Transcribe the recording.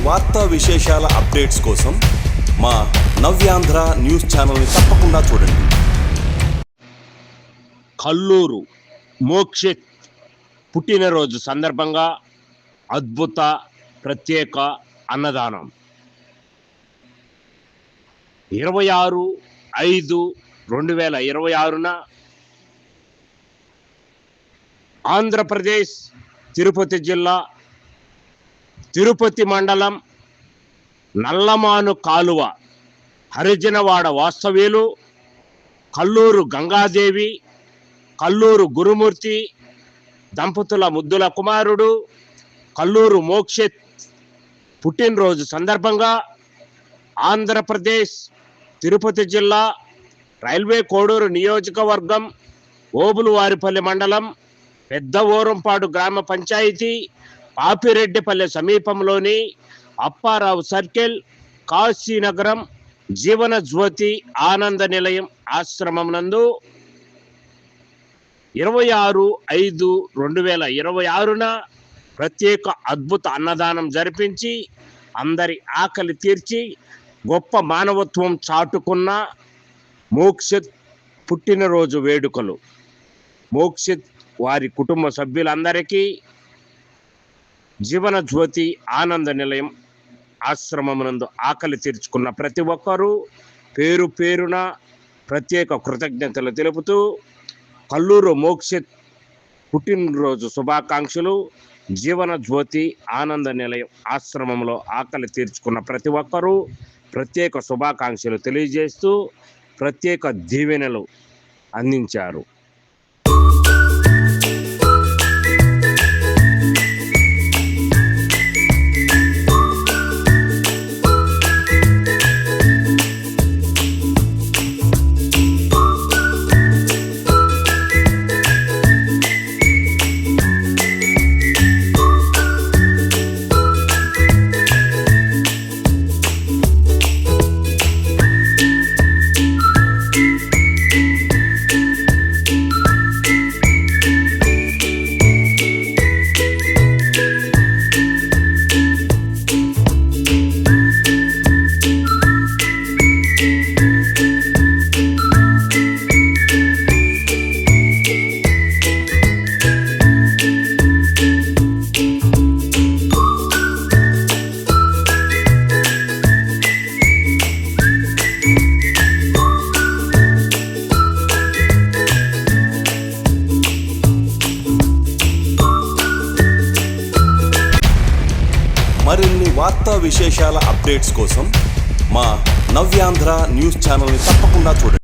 వార్తా విశేషాల అప్డేట్స్ కోసం మా నవ్యాంధ్ర న్యూస్ ఛానల్ని తప్పకుండా చూడండి. కల్లూరు మోక్షిత్ పుట్టినరోజు సందర్భంగా అద్భుత ప్రత్యేక అన్నదానం 26/5/2026న ఆంధ్రప్రదేశ్ తిరుపతి జిల్లా తిరుపతి మండలం నల్లమాను కాలువ హరిజనవాడ వాస్తవ్యులు కల్లూరు గంగాదేవి కల్లూరు గురుమూర్తి దంపతుల ముద్దుల కుమారుడు కల్లూరు మోక్షిత్ పుట్టినరోజు సందర్భంగా ఆంధ్రప్రదేశ్ తిరుపతి జిల్లా రైల్వే కోడూరు నియోజకవర్గం ఓబులువారిపల్లి మండలం పెద్ద ఓరంపాడు గ్రామ పంచాయతీ పాపిరెడ్డిపల్లె సమీపంలోని అప్పారావు సర్కిల్ కాశీనగరం జీవన జ్యోతి ఆనంద నిలయం ఆశ్రమం నందు 26/5/2026న ప్రత్యేక అద్భుత అన్నదానం జరిపించి అందరి ఆకలి తీర్చి గొప్ప మానవత్వం చాటుకున్న మోక్షిత్ పుట్టినరోజు వేడుకలు. మోక్షిత్ వారి కుటుంబ సభ్యులందరికీ జీవన జ్యోతి ఆనంద నిలయం ఆశ్రమమునందు ఆకలి తీర్చుకున్న ప్రతి ఒక్కరూ పేరు పేరున ప్రత్యేక కృతజ్ఞతలు తెలుపుతూ కల్లూరు మోక్షిత్ పుట్టినరోజు శుభాకాంక్షలు. జీవన జ్యోతి ఆనంద నిలయం ఆశ్రమంలో ఆకలి తీర్చుకున్న ప్రతి ఒక్కరూ ప్రత్యేక శుభాకాంక్షలు తెలియజేస్తూ ప్రత్యేక దీవెనలు అందించారు. మరిన్ని వార్తా విశేషాల అప్డేట్స్ కోసం మా నవ్యాంధ్ర న్యూస్ ఛానల్ని తప్పకుండా చూడండి.